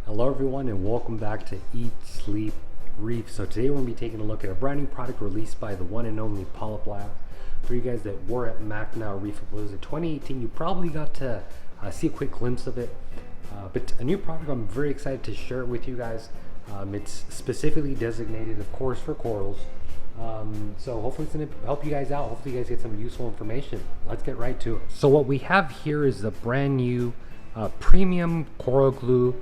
Hello everyone and welcome back to Eat, Sleep, Reef. So today we're going to be taking a look at a brand new product released by the one and only Polyplab. For you guys that were at Mackinac Reefapalooza 2018, you probably got to see a quick glimpse of it. But a new product I'm very excited to share it with you guys. It's specifically designated, of course, for corals. So hopefully it's going to help you guys out. Hopefully you guys get some useful information. Let's get right to it. So what we have here is the brand new premium coral glue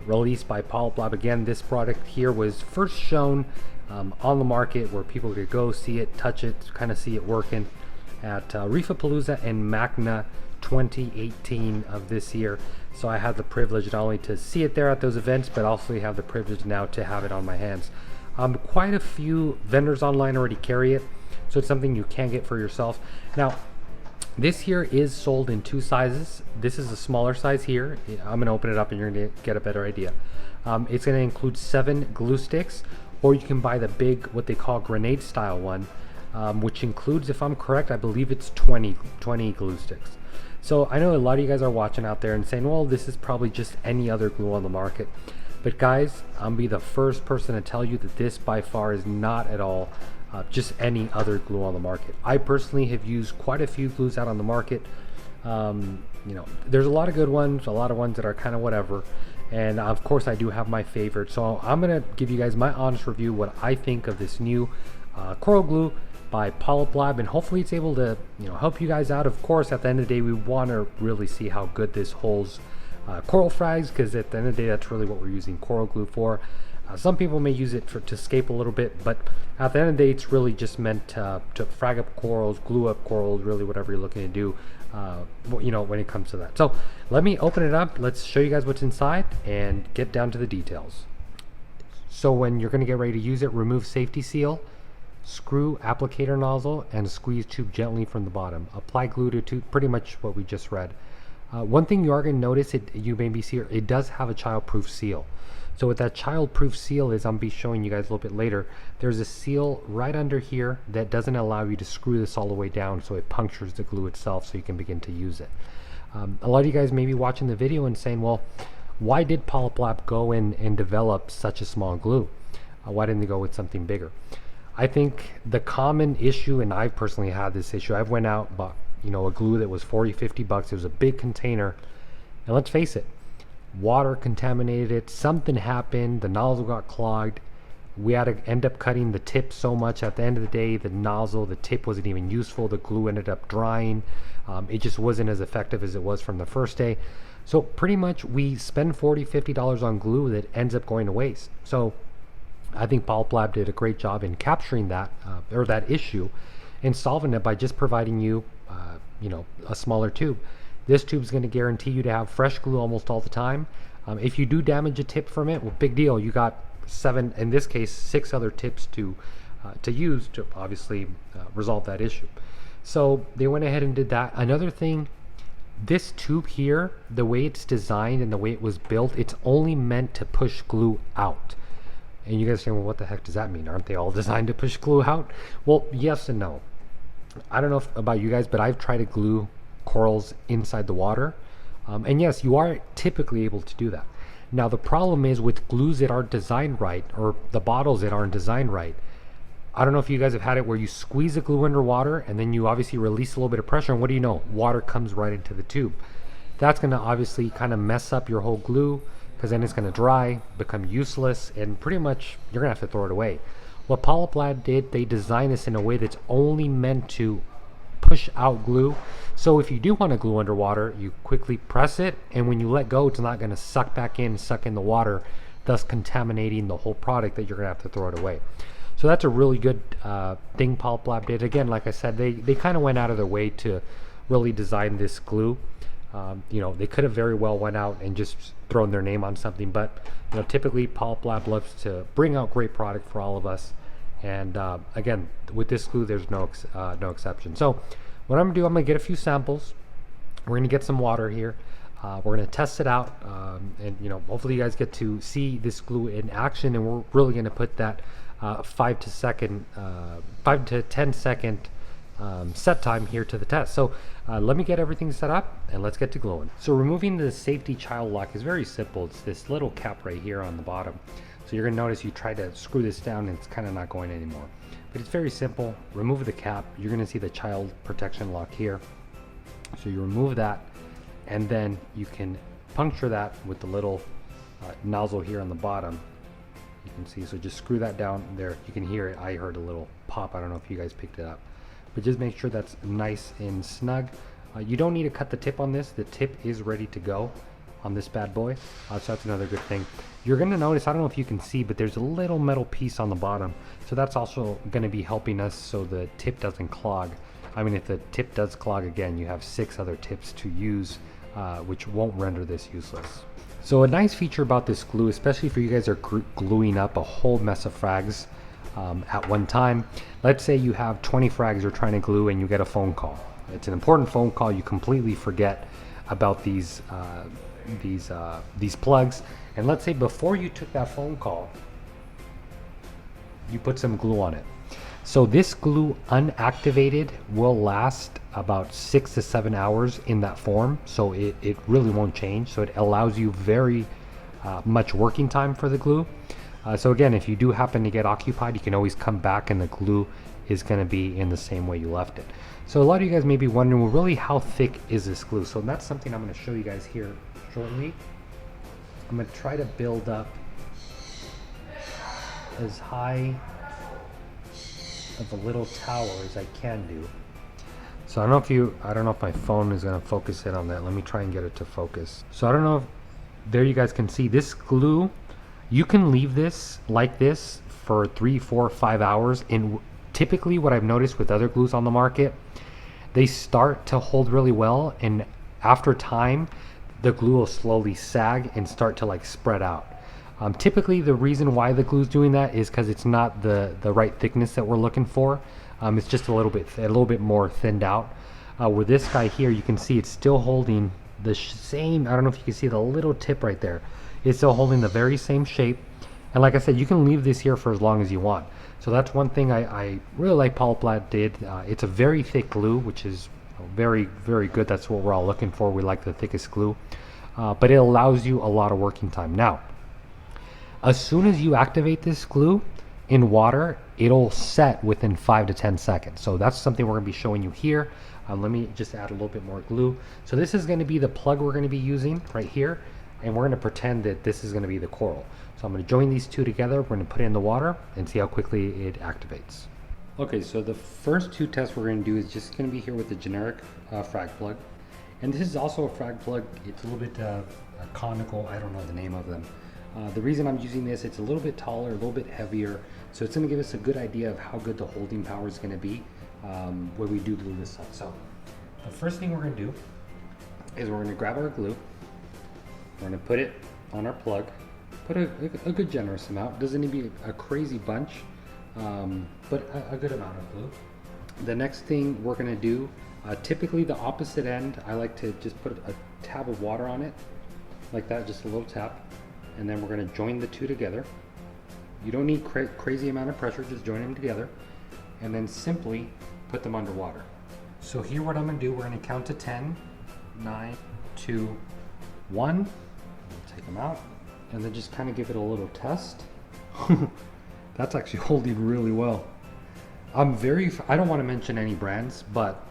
released by Polyplab. Again, this product here was first shown on the market where people could go see it, touch it, kind of see it working at Reefapalooza and Mackinac 2018 of this year. So I had the privilege not only to see it there at those events, but also have the privilege now to have it on my hands. Quite a few vendors online already carry it, so it's something you can get for yourself. Now, this here is sold in two sizes. This is a smaller size here. I'm gonna open it up and you're gonna get a better idea. It's gonna include 7 glue sticks, or you can buy the big, what they call grenade style one, which includes, if I'm correct, I believe it's 20 glue sticks. So I know a lot of you guys are watching out there and saying, well, this is probably just any other glue on the market. But guys, I'm be the first person to tell you that this by far is not at all just any other glue on the market. I personally have used quite a few glues out on the market. You know, there's a lot of good ones, a lot of ones that are kind of whatever, and of course I do have my favorite. So I'm gonna give you guys my honest review, what I think of this new coral glue by Polyplab, and hopefully it's able to, you know, help you guys out. Of course, at the end of the day, we want to really see how good this holds coral frags, because at the end of the day, that's really what we're using coral glue for. Some people may use it to escape a little bit, but at the end of the day, it's really just meant to frag up corals, glue up corals, really whatever you're looking to do, you know, when it comes to that. So let me open it up. Let's show you guys what's inside and get down to the details. So when you're going to get ready to use it, remove safety seal, screw applicator nozzle, and squeeze tube gently from the bottom. Apply glue to tube, pretty much what we just read. One thing you are going to notice, you maybe see it does have a child-proof seal. So what that child-proof seal is, I'm going to be showing you guys a little bit later. There's a seal right under here that doesn't allow you to screw this all the way down, so it punctures the glue itself so you can begin to use it. A lot of you guys may be watching the video and saying, well, why did Polyplab go in and develop such a small glue? Why didn't they go with something bigger? I think the common issue, and I've personally had this issue, I've went out, bought, you know, a glue that was 40-50 bucks. It was a big container, and let's face it, water contaminated it, something happened, the nozzle got clogged, we had to end up cutting the tip so much. At the end of the day, the nozzle, the tip wasn't even useful, the glue ended up drying. It just wasn't as effective as it was from the first day. So pretty much we spend $40-50 on glue that ends up going to waste. So I think Polyplab did a great job in capturing that or that issue and solving it by just providing you you know, a smaller tube. This tube is going to guarantee you to have fresh glue almost all the time. If you do damage a tip from it, well, big deal. You got 7, in this case, 6 other tips to use to obviously resolve that issue. So they went ahead and did that. Another thing, this tube here, the way it's designed and the way it was built, it's only meant to push glue out. And you guys are saying, well, what the heck does that mean? Aren't they all designed to push glue out? Well, yes and no. I don't know about you guys, but I've tried to glue corals inside the water, and yes, you are typically able to do that. Now the problem is with glues that aren't designed right, or the bottles that aren't designed right. I don't know if you guys have had it where you squeeze the glue underwater and then you obviously release a little bit of pressure, and what do you know, water comes right into the tube. That's going to obviously kind of mess up your whole glue, because then it's going to dry, become useless, and pretty much you're going to have to throw it away. What Polyplab did, they designed this in a way that's only meant to push out glue. So if you do want to glue underwater, you quickly press it, and when you let go, it's not going to suck back in, suck in the water, thus contaminating the whole product that you're going to have to throw it away. So that's a really good thing Polyplab did. Again, like I said, they kind of went out of their way to really design this glue. You know, they could have very well went out and just thrown their name on something, but you know, typically Polyplab loves to bring out great product for all of us. And again, with this glue, there's no exception. So what I'm gonna do, I'm gonna get a few samples. We're gonna get some water here. We're gonna test it out, and you know, hopefully you guys get to see this glue in action. And we're really gonna put that 5 to 10 second set time here to the test. So let me get everything set up and let's get to gluing. So removing the safety child lock is very simple. It's this little cap right here on the bottom. So you're gonna notice you try to screw this down and it's kind of not going anymore. But it's very simple. Remove the cap. You're gonna see the child protection lock here. So you remove that and then you can puncture that with the little nozzle here on the bottom. You can see, so just screw that down there. You can hear it. I heard a little pop. I don't know if you guys picked it up. But just make sure that's nice and snug. You don't need to cut the tip on this. The tip is ready to go on this bad boy. So that's another good thing. You're going to notice, I don't know if you can see, but there's a little metal piece on the bottom. So that's also going to be helping us so the tip doesn't clog. I mean, if the tip does clog again, you have 6 other tips to use, which won't render this useless. So a nice feature about this glue, especially for you guys are gluing up a whole mess of frags at one time. Let's say you have 20 frags you're trying to glue and you get a phone call. It's an important phone call. You completely forget about these plugs. And let's say before you took that phone call, you put some glue on it. So this glue unactivated will last about 6 to 7 hours in that form. So it really won't change. So it allows you very much working time for the glue. So again, if you do happen to get occupied, you can always come back and the glue is going to be in the same way you left it. So a lot of you guys may be wondering, well, really how thick is this glue? So that's something I'm going to show you guys here shortly. I'm going to try to build up as high of a little tower as I can do. So I don't know if my phone is going to focus in on that. Let me try and get it to focus. So I don't know if there you guys can see this glue. You can leave this like this for 3, 4, 5 hours. And typically what I've noticed with other glues on the market, they start to hold really well. And after time, the glue will slowly sag and start to like spread out. Typically the reason why the glue is doing that is because it's not the right thickness that we're looking for. It's just a little bit more thinned out. With this guy here, you can see it's still holding the same. I don't know if you can see the little tip right there. It's still holding the very same shape. And like I said, you can leave this here for as long as you want. So that's one thing I really like Polyplab did. It's a very thick glue, which is very, very good. That's what we're all looking for. We like the thickest glue. But it allows you a lot of working time. Now, as soon as you activate this glue in water, it'll set within 5 to 10 seconds. So that's something we're going to be showing you here. Let me just add a little bit more glue. So this is going to be the plug we're going to be using right here. And we're going to pretend that this is going to be the coral. So I'm going to join these two together. We're going to put it in the water and see how quickly it activates. Okay, so the first 2 tests we're going to do is just going to be here with the generic frag plug. And this is also a frag plug. It's a little bit conical. I don't know the name of them. The reason I'm using this, it's a little bit taller, a little bit heavier. So it's going to give us a good idea of how good the holding power is going to be when we do glue this up. So the first thing we're going to do is we're going to grab our glue. We're going to put it on our plug. Put a good generous amount. Doesn't need to be a crazy bunch, but a good amount of glue. The next thing we're going to do, typically the opposite end, I like to just put a tab of water on it, like that, just a little tap. And then we're going to join the two together. You don't need crazy amount of pressure, just join them together. And then simply put them underwater. So here what I'm going to do, we're going to count to 10, 9, 2, 1. We'll take them out and then just kind of give it a little test. That's actually holding really well. I don't want to mention any brands, but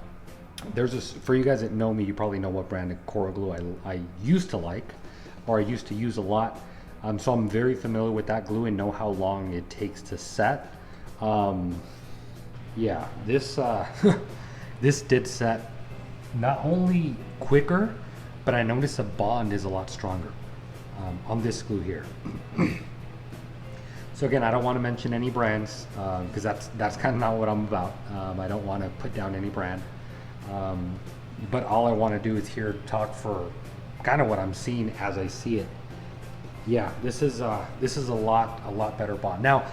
there's for you guys that know me, you probably know what brand of coral glue I used to like, or I used to use a lot. So I'm very familiar with that glue and know how long it takes to set. Yeah, this this did set not only quicker, but I noticed the bond is a lot stronger on this glue here. So again, I don't want to mention any brands because that's kind of not what I'm about. I don't want to put down any brand, but all I want to do is here talk for kind of what I'm seeing as I see it. Yeah, this is a lot better bond. Now,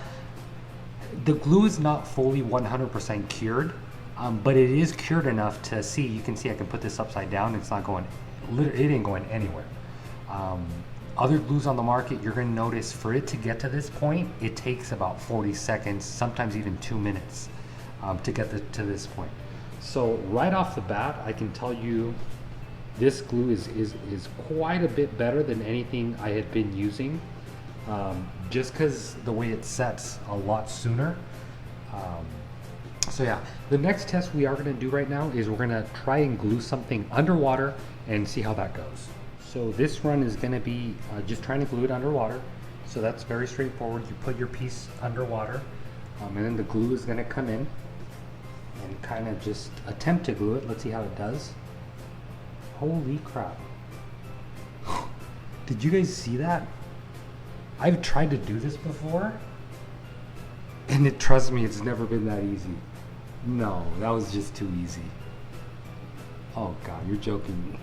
the glue is not fully 100% cured, but it is cured enough to see. You can see I can put this upside down. It's not going. It ain't going anywhere. Other glues on the market, you're going to notice for it to get to this point, it takes about 40 seconds, sometimes even 2 minutes to get to this point. So right off the bat, I can tell you this glue is quite a bit better than anything I had been using, just because the way it sets a lot sooner. So yeah, the next test we are going to do right now is we're going to try and glue something underwater and see how that goes. So this run is going to be just trying to glue it underwater. So that's very straightforward. You put your piece underwater, and then the glue is going to come in and kind of just attempt to glue it. Let's see how it does. Holy crap. Did you guys see that? I've tried to do this before, and trust me, it's never been that easy. No, that was just too easy. Oh God, you're joking me.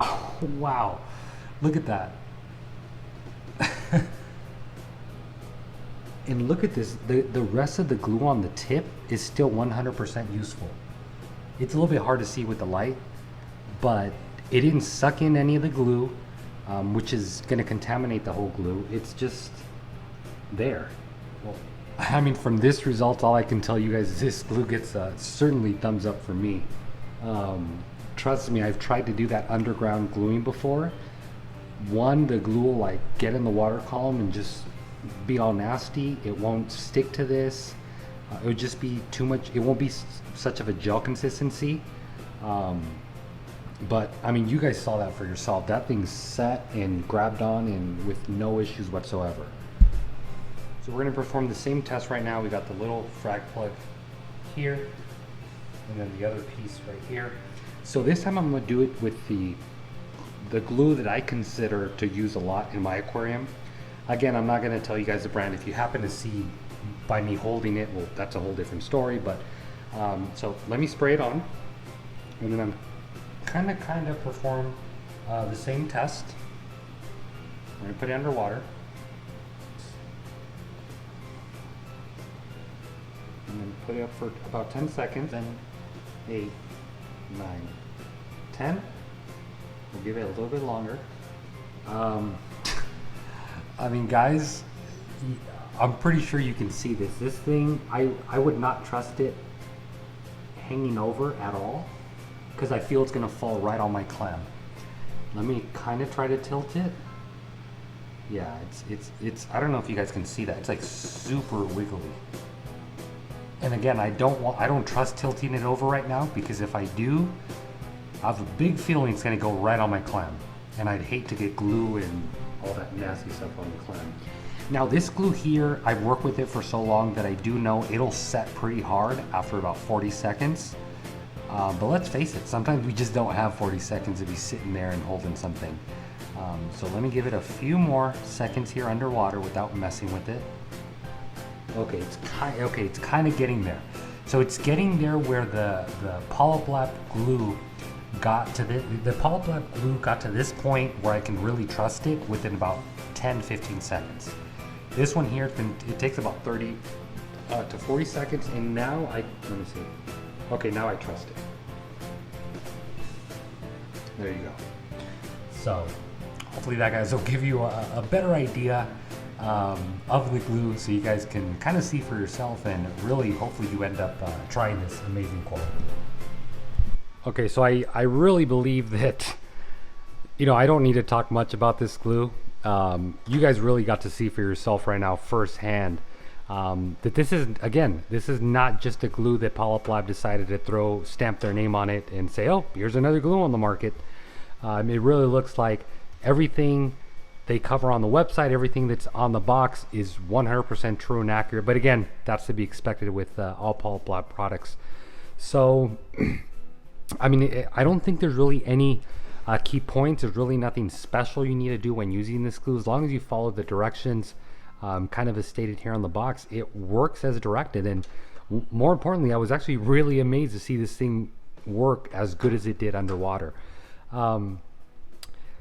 Oh, wow. Look at that. And look at this, the rest of the glue on the tip is still 100% useful. It's a little bit hard to see with the light, but it didn't suck in any of the glue, which is going to contaminate the whole glue. It's just there. Well, I mean, from this result, all I can tell you guys is this glue gets certainly thumbs up for me. Trust me, I've tried to do that underground gluing before. One, the glue will like get in the water column and just be all nasty. It won't stick to this. It would just be too much. It won't be such of a gel consistency. But I mean, you guys saw that for yourself. That thing's set and grabbed on and with no issues whatsoever. So we're going to perform the same test right now. We got the little frag plug here, and then the other piece right here. So this time I'm going to do it with the glue that I consider to use a lot in my aquarium. Again, I'm not going to tell you guys the brand. If you happen to see by me holding it, well, that's a whole different story. But so let me spray it on, and then I'm kind of perform the same test. I'm going to put it underwater. And then put it up for about 10 seconds, then 8, 9, 10. We'll give it a little bit longer. I mean, guys, I'm pretty sure you can see this. This thing, I would not trust it hanging over at all, because I feel it's gonna fall right on my clam. Let me kind of try to tilt it. Yeah, it's I don't know if you guys can see that. It's like super wiggly. And again, I don't trust tilting it over right now, because if I do, I have a big feeling it's gonna go right on my clam, and I'd hate to get glue and all that nasty stuff on the clam. Now this glue here, I've worked with it for so long that I do know it'll set pretty hard after about 40 seconds. But let's face it, sometimes we just don't have 40 seconds to be sitting there and holding something. So let me give it a few more seconds here underwater without messing with it. Okay, it's kind of getting there. So it's getting there where the Polyplab glue got to the Polyplab glue got to this point where I can really trust it within about 10-15 seconds. This one here, it takes about 30 to 40 seconds, and now let me see. Okay, now I trust it. There you go. So hopefully that, guys, will give you a better idea of the glue, so you guys can kind of see for yourself, and really hopefully you end up trying this amazing quality. Okay, so I really believe that, you know, I don't need to talk much about this glue. You guys really got to see for yourself right now firsthand that this is not just a glue that Polyplab decided to stamp their name on it and say, oh, here's another glue on the market. It really looks like everything they cover on the website, everything that's on the box is 100% true and accurate. But again, that's to be expected with all Polyplab products. So, I mean, I don't think there's really any key points. There's really nothing special you need to do when using this glue. As long as you follow the directions, kind of as stated here on the box, it works as directed. And more importantly, I was actually really amazed to see this thing work as good as it did underwater.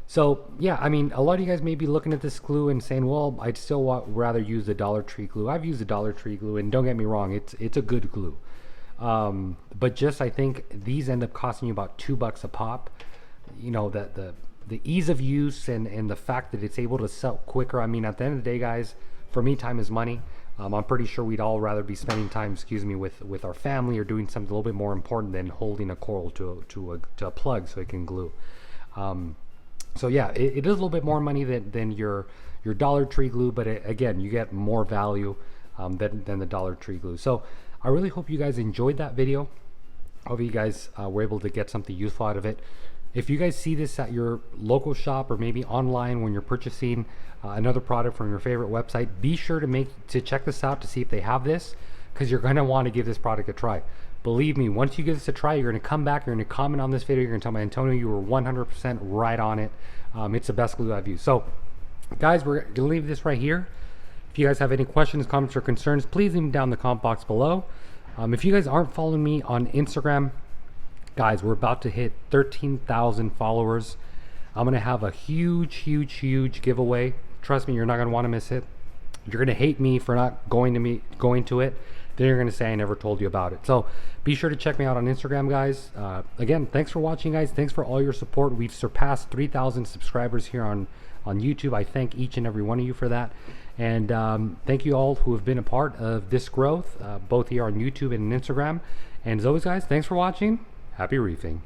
So yeah, I mean, a lot of you guys may be looking at this glue and saying, well, I'd still rather use the Dollar Tree glue. I've used the Dollar Tree glue, and don't get me wrong, it's a good glue. But just, I think these end up costing you about $2 a pop. You know, the ease of use and the fact that it's able to sell quicker. I mean, at the end of the day, guys, for me, time is money. I'm pretty sure we'd all rather be spending time, excuse me, with our family or doing something a little bit more important than holding a coral to a plug so it can glue. So yeah, it is a little bit more money than your Dollar Tree glue, but again, you get more value than the Dollar Tree glue. So I really hope you guys enjoyed that video. Hope you guys were able to get something useful out of it. If you guys see this at your local shop or maybe online when you're purchasing another product from your favorite website, be sure to check this out to see if they have this, because you're going to want to give this product a try. Believe me, once you give this a try, you're going to come back, you're going to comment on this video, you're going to tell me, Antonio, you were 100% right on it. It's the best glue I've used. So guys, we're going to leave this right here. If you guys have any questions, comments, or concerns, please leave them down in the comment box below. If you guys aren't following me on Instagram, guys, we're about to hit 13,000 followers. I'm going to have a huge giveaway. Trust me, you're not going to want to miss it. You're going to hate me for not going to it. Then you're going to say I never told you about it. So be sure to check me out on Instagram, guys. Again, thanks for watching, guys. Thanks for all your support. We've surpassed 3,000 subscribers here on YouTube. I thank each and every one of you for that. And thank you all who have been a part of this growth, both here on YouTube and Instagram. And as always, guys, thanks for watching. Happy reefing.